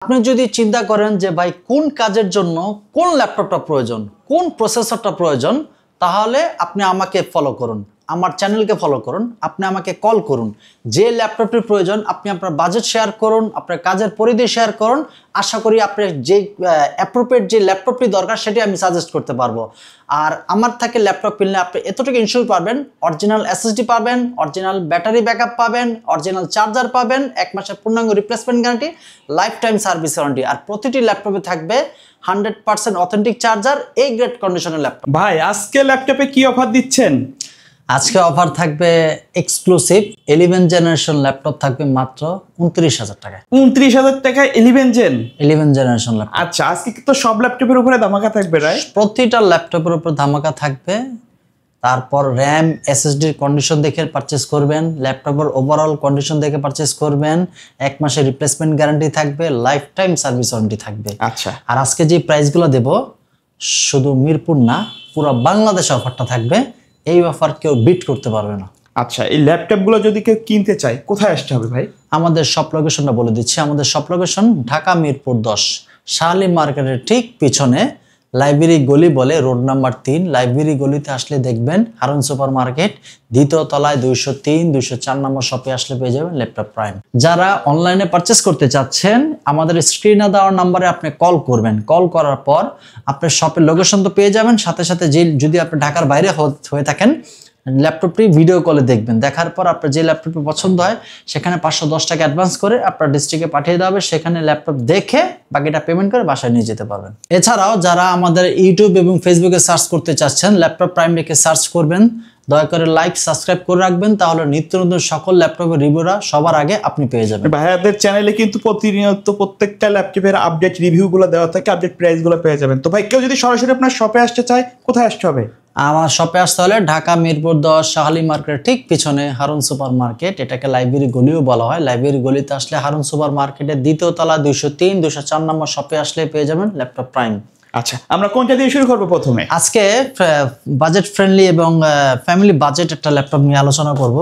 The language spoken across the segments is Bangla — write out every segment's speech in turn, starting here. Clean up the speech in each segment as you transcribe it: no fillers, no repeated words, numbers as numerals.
আপনি যদি চিন্তা করেন যে ভাই কোন কাজের জন্য কোন ল্যাপটপটা প্রয়োজন, কোন প্রসেসরটা প্রয়োজন, তাহলে আপনি আমাকে ফলো করুন, আমার চ্যানেলকে ফলো করুন, আপনি আমাকে কল করুন। যে ল্যাপটপটির প্রয়োজন আপনি আপনার বাজেট শেয়ার করুন, আপনার কাজের পরিধি শেয়ার করুন। আশা করি আপনার যে অ্যাপ্রোপ্রিয়েট যে ল্যাপটপটি দরকার সেটি আমি সাজেস্ট করতে পারবো। আর আমার থেকে ল্যাপটপ কিনলে আপনি এতটুকু ইনশিওর পাবেন, অরিজিনাল এসএসডি পাবেন, অরিজিনাল ব্যাটারি ব্যাকআপ পাবেন, অরিজিনাল চার্জার পাবেন, 1 মাসের পূর্ণাঙ্গ replacement guarantee, life time service warranty. আর প্রতিটি ল্যাপটপে থাকবে 100% অথেন্টিক চার্জার, এই গ্রেড কন্ডিশনের ল্যাপটপ। ভাই আজকে ল্যাপটপে কি অফার দিচ্ছেন? আজকে অফার থাকবে এক্সক্লুসিভ 11 জেনারেশন ল্যাপটপ থাকবে মাত্র 29,000 টাকায়। 29,000 টাকায় 11 জেনারেশন ল্যাপটপ। আচ্ছা, আজকে তো সব ল্যাপটপের উপরে ধামাকা থাকবে, রাইট? প্রতিটা ল্যাপটপের উপর ধামাকা থাকবে। তারপর র্যাম এসএসডির কন্ডিশন দেখে পারচেজ করবেন, ল্যাপটপের ওভারঅল কন্ডিশন দেখে পারচেজ করবেন, 1 মাসের রিপ্লেসমেন্ট গ্যারান্টি থাকবে, লাইফ টাইম সার্ভিস ওয়ারেন্টি থাকবে। আচ্ছা, আর আজকে যে প্রাইসগুলো দেব শুধু মিরপুর না, পুরো বাংলাদেশে অফারটা থাকবে। এই অফার কেউ বিট করতে পারবে না। আচ্ছা, এই ল্যাপটপগুলো যদি কেউ কিনতে চায় কোথায় আসতে হবে ভাই? আমাদের শপ লোকেশনটা বলে দিচ্ছি। আমাদের শপ লোকেশন ঢাকা মিরপুর 10, শাহালি মার্কেটের ঠিক পিছনে লাইব্রেরি গলি বলে, রোড নাম্বার 3। লাইব্রেরি গলিতে আসলে দেখবেন হারুন সুপার মার্কেট, দ্বিতীয় তলায় 203, 204 নম্বর শপে আসলে পেয়ে যাবেন ল্যাপটপ প্রাইম। যারা অনলাইনে পারচেস করতে চাচ্ছেন আমাদের স্ক্রিনে দেওয়ার নাম্বারে আপনি কল করবেন। কল করার পর আপনার শপের লোকেশন তো পেয়ে যাবেন, সাথে সাথে যদি আপনি ঢাকার বাইরে হয়ে থাকেন ল্যাপটপটি ভিডিও কলে দেখবেন। দেখার পর আপনার যে ল্যাপটপটি পছন্দ হয় সেখানে 510 টাকা অ্যাডভান্স করে আপনার ডিস্ট্রিক্টে পাঠিয়ে দেওয়া হবে। সেখানে ল্যাপটপ দেখে বাকিটা পেমেন্ট করে বাসায় নিয়ে যেতে পারবেন। এছাড়াও যারা আমাদের ইউটিউব এবং ফেসবুকে সার্চ করতে চাচ্ছেন ল্যাপটপ প্রাইম লিখে সার্চ করবেন, দয়া করে লাইক সাবস্ক্রাইব করে রাখবেন, তাহলে নিত্য নতুন সকল ল্যাপটপের রিভিউরা সবার আগে আপনি পেয়ে যাবেন। ভাইয়াদের চ্যানেলে কিন্তু প্রতিনিয়ত প্রত্যেকটা ল্যাপটপের আপডেট রিভিউগুলো দেওয়া থাকে, আপডেট প্রাইসগুলো পেয়ে যাবেন। তো ভাই কেউ যদি সরাসরি আপনার শপে আসতে চায় কোথায় আসতে হবে? আমার শপে আসতে হলে ঢাকা মিরপুর 10 শাহালি মার্কেটের ঠিক পিছনে হারুন সুপার মার্কেট, এটাকে লাইব্রেরি গলিও বলা হয়। লাইব্রেরি গলিতে আসলে হারুন সুপার মার্কেটের দ্বিতীয় তলা 203, 204 নম্বর শপে আসলে পেয়ে যাবেন ল্যাপটপ প্রাইম। আচ্ছা, আমরা কোনটা দিয়ে শুরু করবো প্রথমে? আজকে বাজেট ফ্রেন্ডলি এবং ফ্যামিলি বাজেট একটা ল্যাপটপ নিয়ে আলোচনা করব।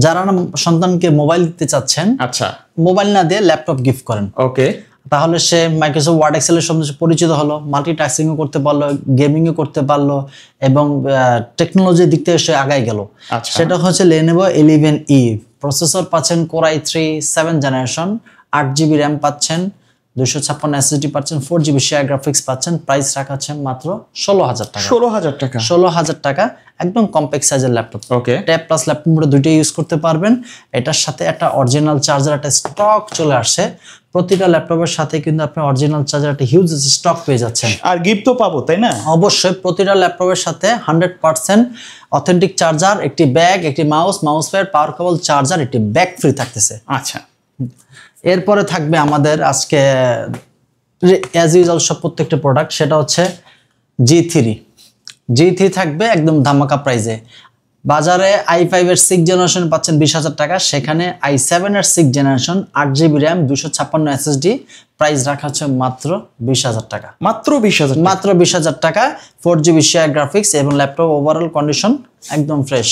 যারা সন্তানকে মোবাইল দিতে চাচ্ছেন, আচ্ছা, মোবাইল না দিয়ে ল্যাপটপ গিফট করেন, ওকে, তাহলে সে মাইক্রোসফট ওয়ার্ড এক্সেলের সঙ্গে পরিচিত হলো, মাল্টিটাস্কিংও করতে পারলো, গেমিংও করতে পারলো এবং টেকনোলজির দিক থেকে সে আগায় গেল। সেটা হচ্ছে Lenovo 11E। প্রসেসর পাচ্ছেন Core i3 7 generation, 8GB RAM পাচ্ছেন, 256 SSD পাচ্ছেন, 4GB শেয়ার গ্রাফিক্স পাচ্ছেন। প্রাইস রাখা আছে মাত্র 16,000 টাকা। 16,000 টাকা? 16,000 টাকা, একদম কম্প্যাক্ট সাইজের ল্যাপটপ। ওকে, ট্যাব প্লাস ল্যাপটপ মোডে দুইটাই ইউজ করতে পারবেন। এটার সাথে একটা অরিজিনাল চার্জার একটা স্টক চলে আসছে। প্রতিটা ল্যাপটপের সাথে কিন্তু আপনি অরিজিনাল চার্জার একটা হিউজ স্টক পেয়ে যাচ্ছেন। আর গিফট তো পাবো, তাই না? অবশ্যই, প্রতিটা ল্যাপটপের সাথে 100% অথেন্টিক চার্জার, একটি ব্যাগ, একটি মাউস প্যাড, পাওয়ার কেবল, চার্জার, একটি ব্যাগ ফ্রি থাকতেছে। আচ্ছা, এরপরে থাকবে আমাদের আজকে অ্যাজ ইউজুয়াল সব প্রত্যেকটা প্রোডাক্ট, সেটা হচ্ছে G3 থাকবে একদম ধামাকা প্রাইজে। বাজারে i5 এর 6 জেনারেশন পাচ্ছেন 20,000 টাকা, সেখানে i7 এর 6 generation 8GB RAM 256 SSD, price রাখা হচ্ছে মাত্র 20,000 টাকা। মাত্র 20,000? মাত্র 20,000 টাকা, 4GB শেয়ার গ্রাফিক্স এবং ল্যাপটপ ওভারঅল কন্ডিশন একদম ফ্রেশ।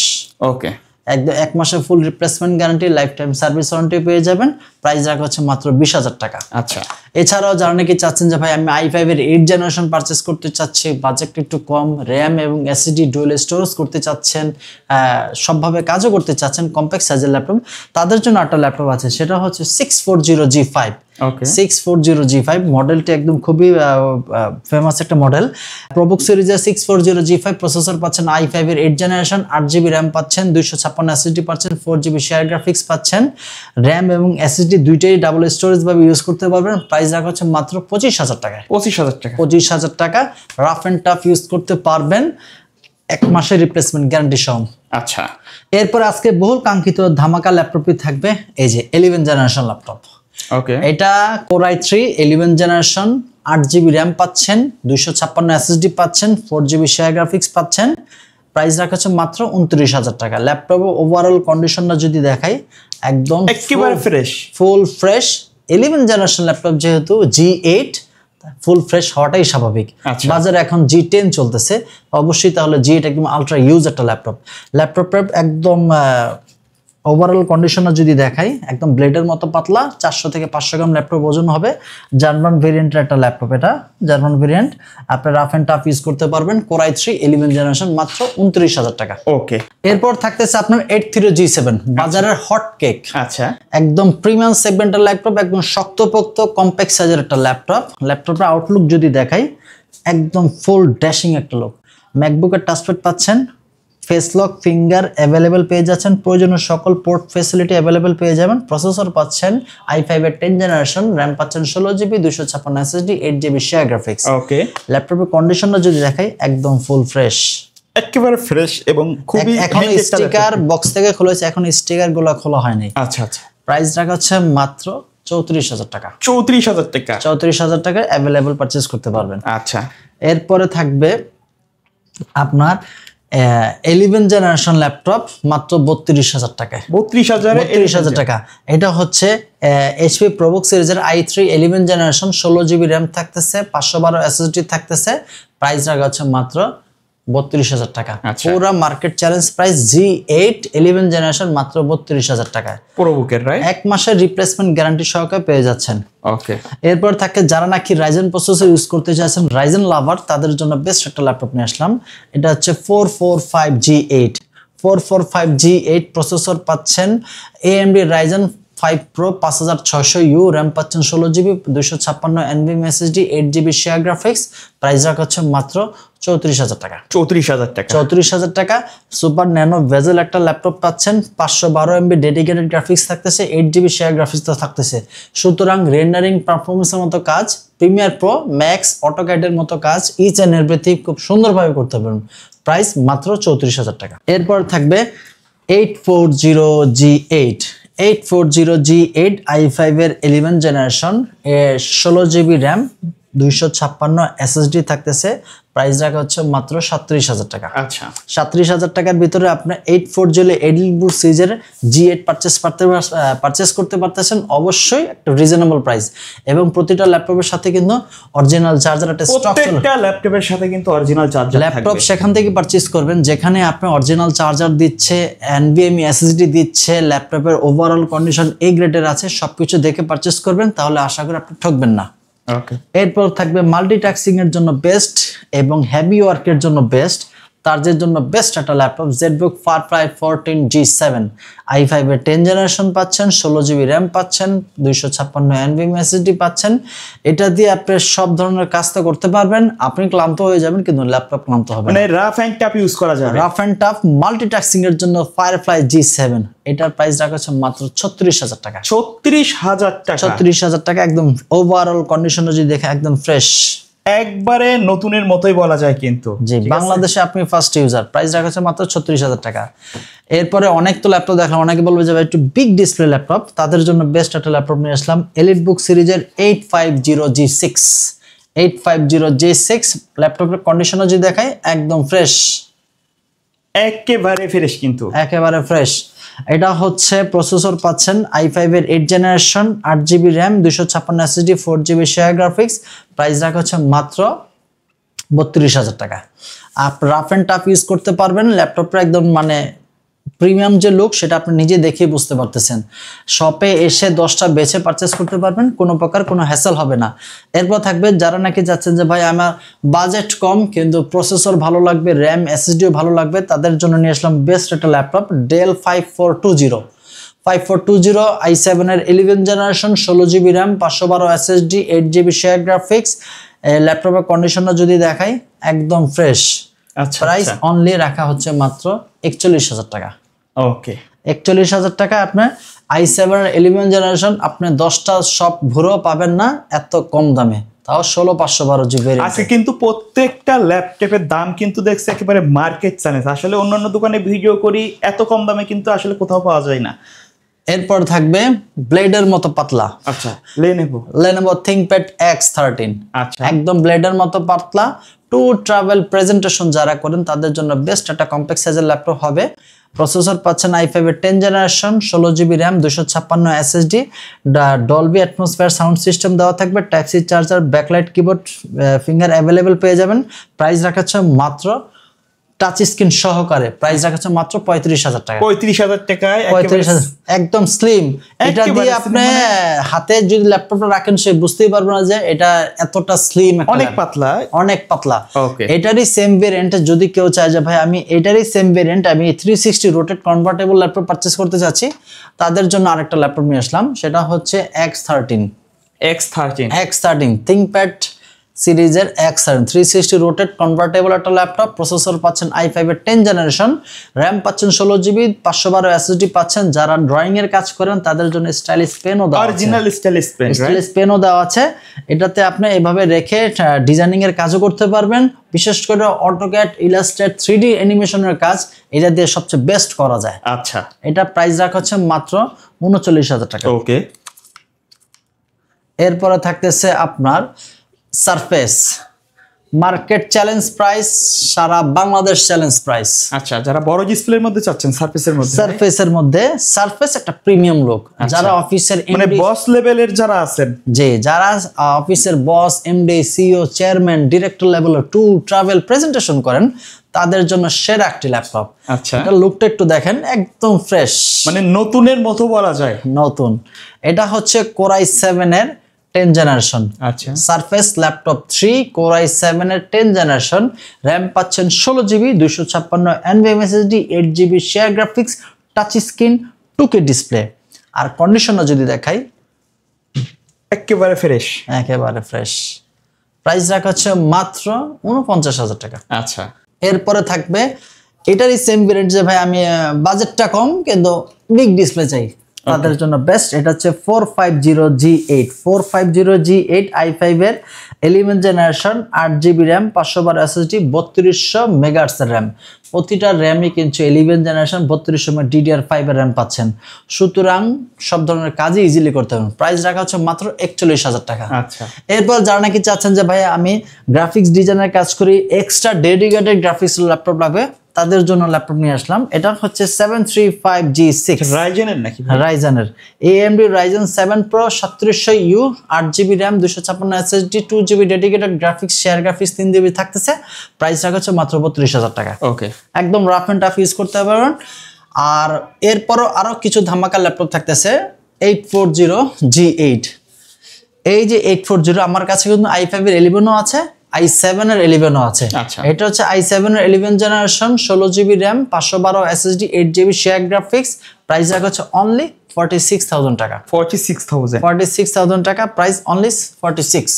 ওকে, একদম 1 মাসের ফুল replacement guarantee, life time service warranty পেয়ে যাবেন। প্রাইস রাখা হচ্ছে মাত্র 20,000 টাকা। আচ্ছা, এছাড়াও যারা নাকি চাচ্ছেন যে ভাই আমি i5 এর 8 জেনারেশন পারচেস করতে চাচ্ছি, বাজেট একটু কম, র্যাম এবং এসএসডি ডুয়াল স্টোরেজ করতে চাচ্ছেন, সবভাবে কাজও করতে চাচ্ছেন, কম্প্যাক্ট সাইজের ল্যাপটপ, তাদের জন্য একটা ল্যাপটপ আছে, সেটা হচ্ছে 640G5। 640G5 মডেলটি একদম খুবই ফেমাস একটা মডেল। প্রবুক সিরিজের 640G5 প্রসেসর পাচ্ছেন i5 এর 8 জেনারেশন, 8GB র্যাম পাচ্ছেন, 256 SSD পাচ্ছেন, 4GB শেয়ার গ্রাফিক্স পাচ্ছেন। র্যাম এবং এসএসডি দুইটাই ডাবল স্টোরেজ ভাবে ইউজ করতে পারবেন। প্রাইস রাখা হচ্ছে মাত্র 25,000 টাকা। 25,000 টাকা? 25,000 টাকা, রাফ এন্ড টাফ ইউজ করতে পারবেন, 1 মাসের রিপ্লেসমেন্ট গ্যারান্টি সহ। আচ্ছা, এরপর আজকে বহুল কাঙ্ক্ষিত ধামাকা ল্যাপটপটি থাকবে এই যে 11 জেনারেশন ল্যাপটপ। ওকে, এটা Core i3 11 generation, 8GB RAM পাচ্ছেন, 256 SSD পাচ্ছেন, 4GB শেয়ার গ্রাফিক্স পাচ্ছেন। প্রাইস রাখা হচ্ছে মাত্র 29,000 টাকা। ল্যাপটপের ওভারঅল কন্ডিশনটা যদি দেখাই একদম একেবারে fresh, full fresh. 11 generation laptop যেহেতু G8 ফুল ফ্রেশ হওয়াটাই স্বাভাবিক। বাজারে এখন G10 চলতেছে, অবশ্যই তাহলে G8 একদম আলট্রা ইউজ একটা ল্যাপটপ। ল্যাপটপের একদম ওভারঅল কন্ডিশনার যদি দেখাই একদম ব্লেডের মতো পাতলা, 400 থেকে 500 গ্রাম ল্যাপটপ ওজন হবে। জার্মান ভেরিয়েন্টের একটা ল্যাপটপ, এটা জার্মান ভেরিয়েন্ট। আপনি রাফ অ্যান্ড টাফ ইউজ করতে পারবেন। Core i3 11 জেনারেশন, মাত্র 29,000 টাকা। ওকে, এরপর থাকতেছে আপনার 83 G7, বাজারের হট কেক। আচ্ছা, একদম প্রিমিয়াম সেগমেন্টের ল্যাপটপ, একদম শক্তপোক্ত কম্প্যাক্ট সাইজের একটা ল্যাপটপ। ল্যাপটপের আউটলুক যদি দেখাই একদম ফুল ড্যাশিং একটা লুক। ম্যাকবুকের টাচপ্যাড পাচ্ছেন, ফেস লক, ফিঙ্গার অ্যাভেলেবেল পেয়ে যাচ্ছেন, প্রয়োজনীয় সকল পোর্ট ফ্যাসিলিটি অ্যাভেলেবেল পেয়ে যাবেন। প্রসেসর পাচ্ছেন i5 এর 10 জেনারেশন, র্যাম পাচ্ছেন 16GB, 256 SSD, 8GB share graphics. ওকে, ল্যাপটপের কন্ডিশনটা যদি দেখাই একদম ফুল ফ্রেশ, একেবারে ফ্রেশ এবং খুবই এখন স্টিকার বক্স থেকে খুলেছে, এখন স্টিকার গুলো খোলা হয়নি। আচ্ছা আচ্ছা, প্রাইস রাখা হচ্ছে মাত্র 34,000 টাকা। 34,000 টাকা, 34,000 টাকায় অ্যাভেলেবল পারচেজ করতে পারবেন। আচ্ছা, এরপরে থাকবে আপনার 11 জেনারেশন ল্যাপটপ, মাত্র 32,000 টাকায়। 32,000 টাকা। এটা হচ্ছে HP ProBook সিরিজের i3 11 জেনারেশন, 16GB র্যাম থাকতেছে, 512 SSD থাকতেছে। প্রাইস রাখা হচ্ছে মাত্র 32,000 টাকা। পুরো market challenge price G8 11 generation, মাত্র 32,000 টাকায়। প্রোবুকের রাইট, 1 মাসের রিপ্লেসমেন্ট গ্যারান্টি সহকারে পেয়ে যাচ্ছেন। ওকে, এরপর থাকে যারা নাকি রাইজেন প্রসেসর ইউজ করতে চাইছেন, রাইজেন লাভার, তাদের জন্য বেস্ট একটা ল্যাপটপ নিয়ে আসলাম। এটা হচ্ছে 445G8, 445G8 প্রসেসর পাচ্ছেন। AMD Ryzen 5 Pro 5600U, RAM পাচ্ছেন 16GB, 256 NVMe SSD, 8GB share graphics. Price রাখা হচ্ছে মাত্র 34,000 টাকা। 34,000 টাকা, 34,000 টাকা। সুপার ন্যানো ভেজেল একটা ল্যাপটপ পাচ্ছেন, 512 MB ডেডিকেটেড গ্রাফিক্স থাকতেছে, 8GB শেয়ার গ্রাফিক্স তো থাকতেছে। সুতরাং রেন্ডারিং পারফরমেন্সের মতো কাজ, প্রিমিয়ার প্রো, ম্যাক্স, অটোক্যাডের মতো কাজ, ইচ অ্যান্ড এভরিথিং খুব সুন্দরভাবে করতে পারবেন। প্রাইস মাত্র 34,000 টাকা। এরপর থাকবে 840G8, 840G8 i5 এর 11 জেনারেশন, 16GB র্যাম, 256 SSD থাকতেছে। প্রাইস রাখা হচ্ছে মাত্র 37,000 টাকা। আচ্ছা, 37,000 টাকার ভিতরে আপনি 840 এডিটবুক সিরিজের G8 পারচেস করতে পারতেছেন। অবশ্যই একটা রিজনেবল প্রাইস, এবং প্রতিটা ল্যাপটপের সাথে কিন্তু অরিজিনাল চার্জার একটা স্টক চলে। প্রত্যেকটা ল্যাপটপের সাথে কিন্তু অরিজিনাল চার্জার থাকবে। ল্যাপটপ সেখান থেকে পারচেজ করবেন যেখানে আপনি অরিজিনাল চার্জার দিচ্ছে, NVMe SSD দিচ্ছে, ল্যাপটপের ওভারঅল কন্ডিশন A গ্রেডের আছে, সবকিছু দেখে পারচেজ করবেন, তাহলে আশা করি আপনি ঠকবেন না। ওকে, এরপর থাকবে মাল্টিটাস্কিং এর জন্য বেস্ট এবং হেভি ওয়ার্কের জন্য বেস্ট, তার জন্য বেস্ট একটা laptop ZBook Firefly 14G7, i5 এর 10 জেনারেশন পাচ্ছেন, 16GB র্যাম পাচ্ছেন, 256 NVMe SSD পাচ্ছেন। এটা দিয়ে আপনি সব ধরনের কাজ তো করতে পারবেন। আপনি ক্লান্ত হয়ে যাবেন কিন্তু ল্যাপটপ ক্লান্ত হবে না। মানে রাফ এন্ড টাফ ইউজ করা যাবে। রাফ এন্ড টাফ মাল্টিটাস্কিং এর জন্য Firefly G7, এটার প্রাইস রাখা হচ্ছে মাত্র 36,000 টাকা। 36,000 টাকা, 36,000 টাকা। একদম ওভারঅল কন্ডিশনে যদি দেখে একদম ফ্রেশ, একবারে নতুনের মতোই বলা যায় কিন্তু। জি, বাংলাদেশে আপনি ফার্স্ট ইউজার। প্রাইস রাখা হচ্ছে মাত্র 36,000 টাকা। এরপরে অনেক তো ল্যাপটপ দেখলাম, অনেকে বলবে যে একটু বিগ ডিসপ্লে ল্যাপটপ, তাদের জন্য বেস্ট একটা ল্যাপটপ নিয়ে আসলাম। এলিটবুক সিরিজের 850G6, 850G6 ল্যাপটপের কন্ডিশনও যদি দেখাই একদম ফ্রেশ, একেবারে ফ্রেশ কিন্তু, একেবারে ফ্রেশ। এটা হচ্ছে প্রসেসর পাচ্ছেন i5 এর 8 generation, 8GB RAM, 256 SSD, 4GB share graphics. Price রাখা হচ্ছে মাত্র 32,000 টাকা। আপনি রাফ এন্ড টাফ ইউজ করতে পারবেন। ল্যাপটপটা একদম মানে প্রিমিয়াম যে লুক সেটা আপনি নিজে দেখেই বুঝতে পারতেছেন। শপে এসে 10টা বেছে পারচেস করতে পারবেন, কোনো প্রকার কোনো হ্যাসেল হবে না। এরপর থাকবে যারা নাকি যাচ্ছেন যে ভাই আমার বাজেট কম কিন্তু প্রসেসর ভালো লাগবে, র্যাম SSDও ভালো লাগবে, তাদের জন্য নিয়ে আসলাম বেস্ট একটা ল্যাপটপ, Dell 5420, 5420 i7 এর 11 generation, 16GB RAM, 512 SSD, 8GB share graphics. ল্যাপটপের কন্ডিশনটা যদি দেখাই একদম ফ্রেশ। আচ্ছা, প্রাইস অনলি রাখা হচ্ছে মাত্র 41,000 টাকা। ওকে, 41,000 টাকা আপনার i7 11 জেনারেশন, আপনি 10টা সব ঘুরেও পাবেন না এত কম দামে, তাও 16/512 ভেরিয়েন্ট। আজকে কিন্তু প্রত্যেকটা ল্যাপটপের দাম কিন্তু দেখছি একেবারে মার্কেট চ্যালেঞ্জ। আসলে অন্যান্য দোকানে ভিডিও করি, এত কম দামে কিন্তু আসলে কোথাও পাওয়া যায় না। এরপর থাকবে ব্লেডের মতো পাতলা, আচ্ছা, Lenovo ThinkPad X13, আচ্ছা, একদম ব্লেডের মতো পাতলা। টু ট্রাভেল প্রেজেন্টেশন যারা করেন তাদের জন্য বেস্ট একটা কম্প্যাক্ট সাইজের ল্যাপটপ হবে। প্রসেসর পাচ্ছেন i5 এর 10 generation, 16GB RAM, 256 SSD, Dolby atmosphere sound system দেওয়া থাকবে, type C charger, backlight keyboard, finger available পেয়ে যাবেন। প্রাইস রাখা হচ্ছে মাত্র টাচ স্ক্রিন সহকারে, প্রাইস রাখা হচ্ছে মাত্র 35,000 টাকা। 35,000 টাকায় 35,000 একদম স্লিম। এটা দিয়ে আপনি হাতে যদি ল্যাপটপটা রাখেন সে বুঝতেই পারবে না যে এটা এতটা স্লিম, অনেক পাতলা, অনেক পাতলা। ওকে, এটারই সেম ভেরিয়েন্ট যদি কেউ চায় যে ভাই আমি এটারই সেম ভেরিয়েন্ট আমি 360 রোটেট কনভার্টেবল ল্যাপটপ পারচেজ করতে চাচ্ছি, তাদের জন্য আরেকটা ল্যাপটপ নিয়ে আসলাম, সেটা হচ্ছে X13 ThinkPad সিরিজের X13 360 রোটেট কনভার্টেবল একটা ল্যাপটপ। প্রসেসর পাচ্ছেন i5 এর 10 জেনারেশন, র্যাম পাচ্ছেন 16GB, 512 SSD পাচ্ছেন। যারা ড্রয়িং এর কাজ করেন তাদের জন্য স্টাইলিশ পেনও দেওয়া আছে, অরিজিনাল স্টাইলিশ পেনও দেওয়া আছে। এটাতে আপনি এভাবে রেখে ডিজাইনিং এর কাজও করতে পারবেন, বিশেষ করে অটোক্যাড, ইলাস্ট্রেট, 3D অ্যানিমেশনের কাজ এটা দিয়ে সবচেয়ে বেস্ট করা যায়। আচ্ছা, এটা প্রাইস রাখা হচ্ছে মাত্র 39,000 টাকা। ওকে, এরপরে থাকতেছে আপনার সারফেস, মার্কেট চ্যালেঞ্জ প্রাইস, সারা বাংলাদেশ চ্যালেঞ্জ প্রাইস। আচ্ছা, যারা বড় ডিসপ্লের মধ্যে চাচ্ছেন সারফেসের মধ্যে সারফেস একটা প্রিমিয়াম লুক, যারা অফিসের মানে বস লেভেলের যারা আছেন, যারা অফিসের বস, এমডি, সিইও, চেয়ারম্যান, ডিরেক্টর লেভেলের ট্যুর, ট্রাভেল, প্রেজেন্টেশন করেন তাদের জন্য সেরা একটি ল্যাপটপ। আচ্ছা, এটা লুকটা একটু দেখেন, একদম ফ্রেশ, মানে নতুনের মতো বলা যায়, নতুন। এটা হচ্ছে Core i7 এর 10 জেনারেশন। আচ্ছা, সারফেস ল্যাপটপ 3 Core i7 এর 10 জেনারেশন, র্যাম পাচ্ছেন 16GB, 256 NVMe SSD, 8GB share graphics, touch screen, 2K display. আর কন্ডিশনটা যদি দেখাই একেবারে ফ্রেশ। প্রাইস রাখা হচ্ছে মাত্র 49,000 টাকা। আচ্ছা, এরপরে থাকবে এটারই সেম ভেরিয়েন্ট যে ভাই আমি বাজেটটা কম কিন্তু বিগ ডিসপ্লে চাই, তাদের জন্য বেস্ট। এটা হচ্ছে 450G8 i5 এর 11 generation, 8GB RAM, 512 SSD, 3200 megahertz এর র্যাম। প্রতিটা র্যামই কিন্তু 11 জেনারেশন 3200 DDR5 এর র্যাম পাচ্ছেন, সুতরাং সব ধরনের কাজই ইজিলি করতে পারবেন। প্রাইস রাখা হচ্ছে মাত্র 41,000 টাকা। আচ্ছা, এরপর যারা নাকি চাচ্ছেন যে ভাই আমি গ্রাফিক্স ডিজাইনের কাজ করি, এক্সট্রা ডেডিকেটেড গ্রাফিক্স ল্যাপটপ লাগবে, তাদের জন্য ল্যাপটপ নিয়ে আসলাম। এটা হচ্ছে 735G6 রাইজেনের AMD Ryzen 7 Pro 3700U, 8GB RAM, 256 SSD, 2GB dedicated graphics, share graphics 3GB থাকতেছে। প্রাইস রাখা হচ্ছে মাত্র 32,000 টাকা। ওকে, একদম রাফ এন্ড টাফ ইউজ করতে পারবেন। আর এরপরও আরো কিছু ধামাকা ল্যাপটপ থাকতেছে 840G8। এই যে 840 আমার কাছে কিন্তু i5 এর 11ও আছে, i7 এর 11ও আছে। এটা হচ্ছে i7 এর 11 generation, 16GB RAM, 512 SSD, 8GB share graphics. Price রাখা হচ্ছে অনলি 46,000 টাকা। 46,000 টাকা প্রাইস, অনলি 46।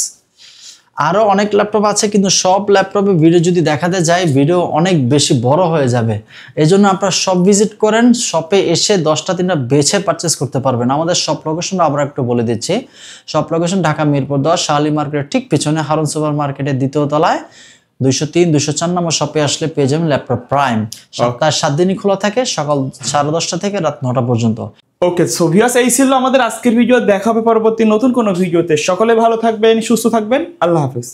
আরো অনেক ল্যাপটপ আছে কিন্তু সব ল্যাপটপে ভিডিও যদি দেখাতে যাই ভিডিও অনেক বেশি বড় হয়ে যাবে, এজন্য আপনারা শপ ভিজিট করেন, শপে এসে 10টা 3টা বেছে পারচেস করতে পারবেন। আমাদের শপ লোকেশনটা আবার একটু বলে দিচ্ছি। শপ লোকেশন ঢাকা মিরপুর 10 শাহালি মার্কেটের ঠিক পিছনে হারুন সুপার মার্কেটের 2য় তলায় 203 204 নম্বর শপে আসলে পেয়ে যাবেন ল্যাপটপ প্রাইম। সপ্তাহে 7 দিনই খোলা থাকে, সকাল 10:30 থেকে রাত 9টা পর্যন্ত। ওকে, সো ভিউয়ার্স, এই ছিল আমাদের আজকের ভিডিও। দেখা হবে পরবর্তী নতুন কোনো ভিডিওতে। সকলে ভালো থাকবেন, সুস্থ থাকবেন, আল্লাহ হাফেজ।